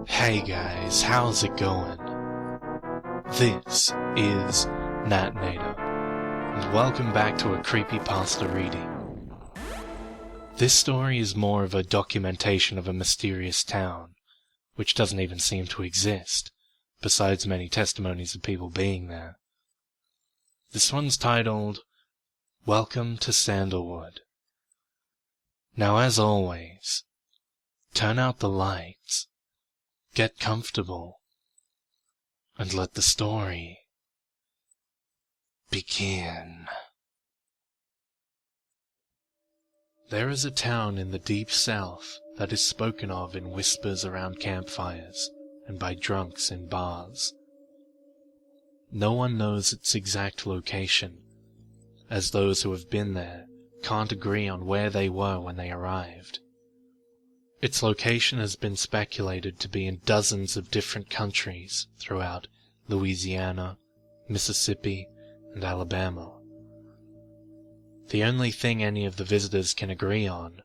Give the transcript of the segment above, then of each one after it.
Hey guys, how's it going? This is Natnator, and welcome back to a Creepypasta reading. This story is more of a documentation of a mysterious town, which doesn't even seem to exist, besides many testimonies of people being there. This one's titled, Welcome to Sandalwood. Now as always, turn out the lights, get comfortable, and let the story begin. There is a town in the deep south that is spoken of in whispers around campfires and by drunks in bars. No one knows its exact location, as those who have been there can't agree on where they were when they arrived. Its location has been speculated to be in dozens of different countries throughout Louisiana, Mississippi, and Alabama. The only thing any of the visitors can agree on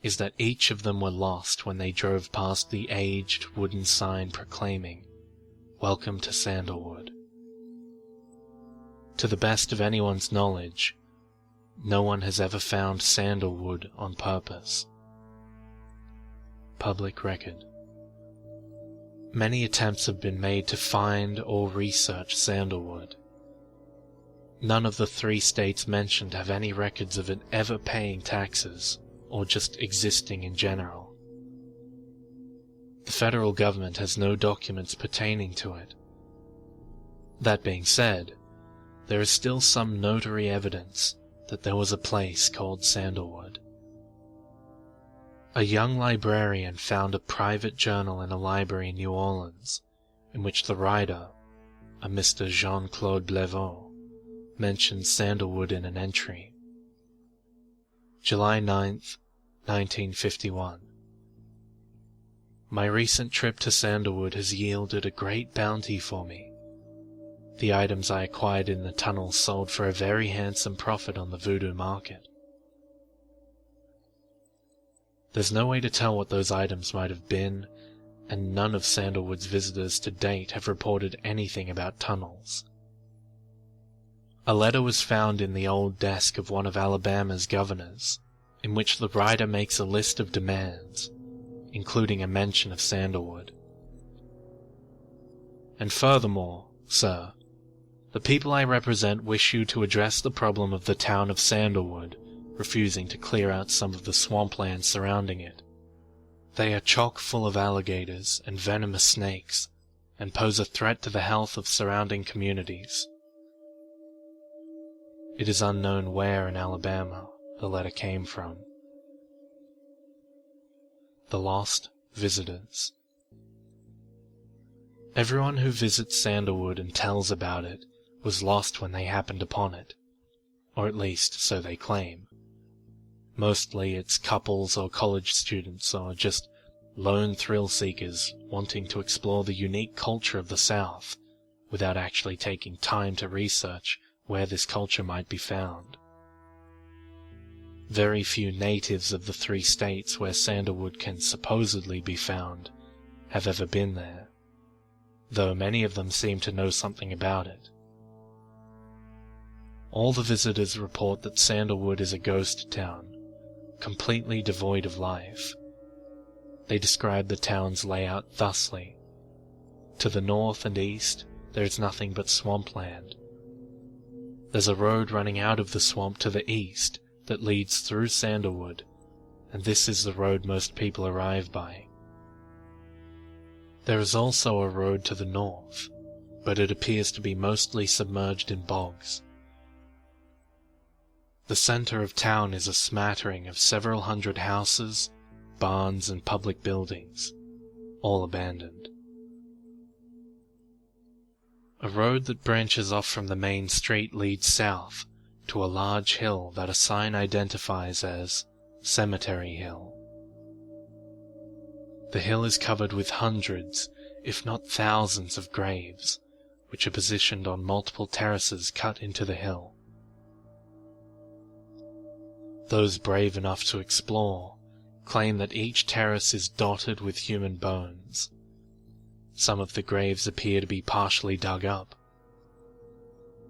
is that each of them were lost when they drove past the aged wooden sign proclaiming, "Welcome to Sandalwood." To the best of anyone's knowledge, no one has ever found Sandalwood on purpose. Public record. Many attempts have been made to find or research Sandalwood. None of the 3 states mentioned have any records of it ever paying taxes, or just existing in general. The federal government has no documents pertaining to it. That being said, there is still some notary evidence that there was a place called Sandalwood. A young librarian found a private journal in a library in New Orleans, in which the writer, a Mr. Jean-Claude Bleveau, mentioned Sandalwood in an entry. July 9th, 1951. My recent trip to Sandalwood has yielded a great bounty for me. The items I acquired in the tunnel sold for a very handsome profit on the voodoo market. There's no way to tell what those items might have been, and none of Sandalwood's visitors to date have reported anything about tunnels. A letter was found in the old desk of one of Alabama's governors, in which the writer makes a list of demands, including a mention of Sandalwood. And furthermore, sir, the people I represent wish you to address the problem of the town of Sandalwood refusing to clear out some of the swampland surrounding it. They are chock full of alligators and venomous snakes, and pose a threat to the health of surrounding communities. It is unknown where in Alabama the letter came from. The Lost Visitors. Everyone who visits Sandalwood and tells about it was lost when they happened upon it, or at least so they claim. Mostly it's couples or college students or just lone thrill-seekers wanting to explore the unique culture of the South without actually taking time to research where this culture might be found. Very few natives of the 3 states where Sandalwood can supposedly be found have ever been there, though many of them seem to know something about it. All the visitors report that Sandalwood is a ghost town, completely devoid of life. They describe the town's layout thusly. To the north and east, there is nothing but swampland. There's a road running out of the swamp to the east that leads through Sandalwood, and this is the road most people arrive by. There is also a road to the north, but it appears to be mostly submerged in bogs. The center of town is a smattering of several hundred houses, barns, and public buildings, all abandoned. A road that branches off from the main street leads south to a large hill that a sign identifies as Cemetery Hill. The hill is covered with hundreds, if not thousands, of graves, which are positioned on multiple terraces cut into the hill. Those brave enough to explore claim that each terrace is dotted with human bones, Some of the graves appear to be partially dug up.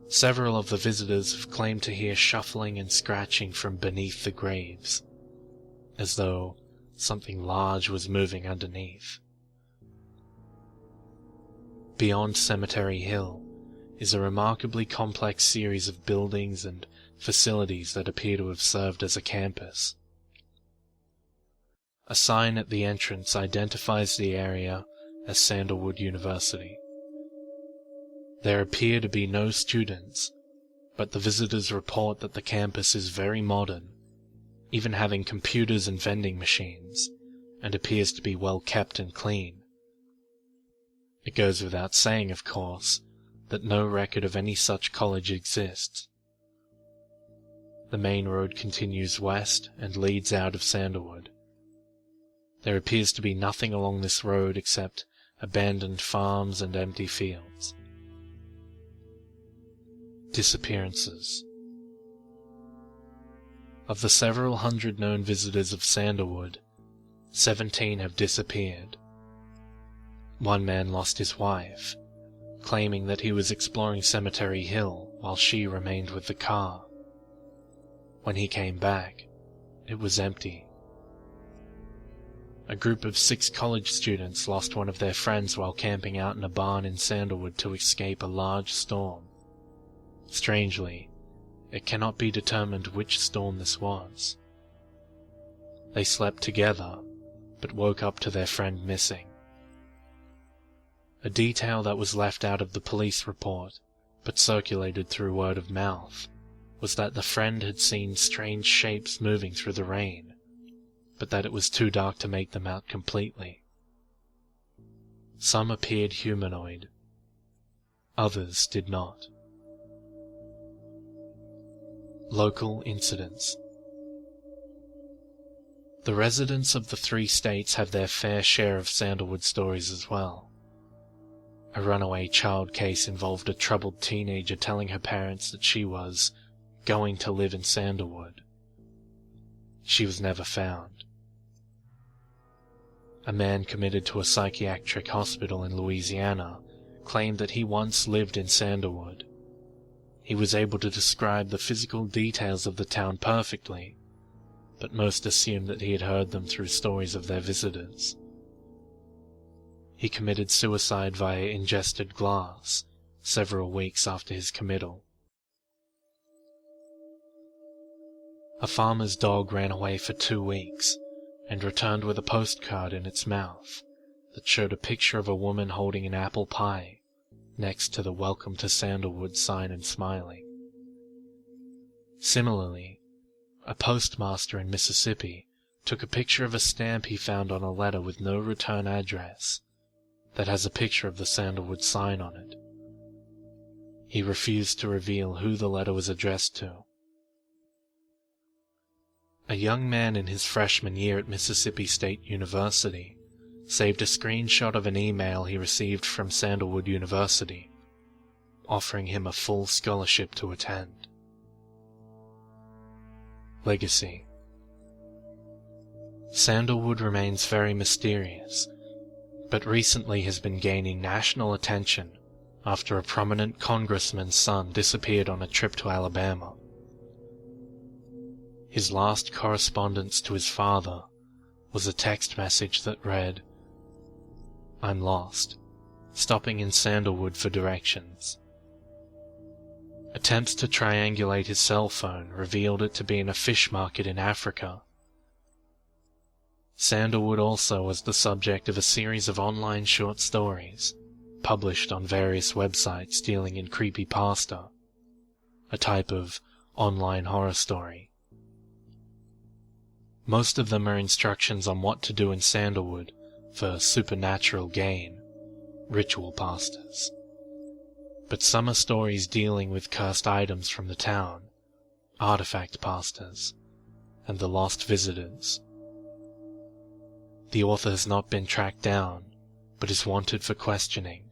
Several of the visitors have claimed to hear shuffling and scratching from beneath the graves, as though something large was moving underneath. Beyond Cemetery Hill is a remarkably complex series of buildings and facilities that appear to have served as a campus. A sign at the entrance identifies the area as Sandalwood University. There appear to be no students, but the visitors report that the campus is very modern, even having computers and vending machines, and appears to be well kept and clean. It goes without saying, of course, that no record of any such college exists. The main road continues west and leads out of Sandalwood. There appears to be nothing along this road except abandoned farms and empty fields. Disappearances. Of the several hundred known visitors of Sandalwood, 17 have disappeared. One man lost his wife, claiming that he was exploring Cemetery Hill while she remained with the car. When he came back, it was empty. A group of 6 college students lost one of their friends while camping out in a barn in Sandalwood to escape a large storm. Strangely, it cannot be determined which storm this was. They slept together, but woke up to their friend missing. A detail that was left out of the police report, but circulated through word of mouth, was that the friend had seen strange shapes moving through the rain, but that it was too dark to make them out completely. Some appeared humanoid. Others did not. Local incidents. The residents of the 3 states have their fair share of Sandalwood stories as well. A runaway child case involved a troubled teenager telling her parents that she was going to live in Sandalwood. She was never found. A man committed to a psychiatric hospital in Louisiana claimed that he once lived in Sandalwood. He was able to describe the physical details of the town perfectly, but most assumed that he had heard them through stories of their visitors. He committed suicide via ingested glass several weeks after his committal. A farmer's dog ran away for 2 weeks and returned with a postcard in its mouth that showed a picture of a woman holding an apple pie next to the Welcome to Sandalwood sign and smiling. Similarly, a postmaster in Mississippi took a picture of a stamp he found on a letter with no return address that has a picture of the Sandalwood sign on it. He refused to reveal who the letter was addressed to. A young man in his freshman year at Mississippi State University saved a screenshot of an email he received from Sandalwood University, offering him a full scholarship to attend. Legacy. Sandalwood remains very mysterious, but recently has been gaining national attention after a prominent congressman's son disappeared on a trip to Alabama. His last correspondence to his father was a text message that read, "I'm lost, stopping in Sandalwood for directions." Attempts to triangulate his cell phone revealed it to be in a fish market in Africa. Sandalwood also was the subject of a series of online short stories, published on various websites dealing in creepypasta, a type of online horror story. Most of them are instructions on what to do in Sandalwood for supernatural gain, ritual pastas. But some are stories dealing with cursed items from the town, artifact pastas, and the lost visitors. The author has not been tracked down, but is wanted for questioning,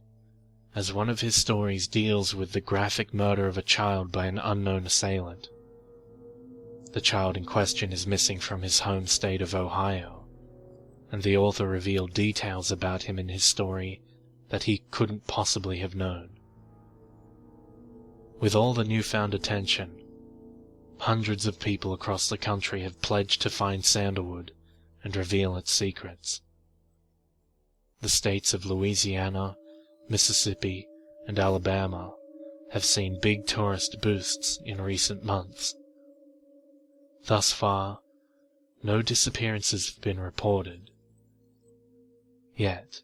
as one of his stories deals with the graphic murder of a child by an unknown assailant. The child in question is missing from his home state of Ohio, and the author revealed details about him in his story that he couldn't possibly have known. With all the newfound attention, hundreds of people across the country have pledged to find Sandalwood and reveal its secrets. The states of Louisiana, Mississippi, and Alabama have seen big tourist boosts in recent months. Thus far, no disappearances have been reported. Yet,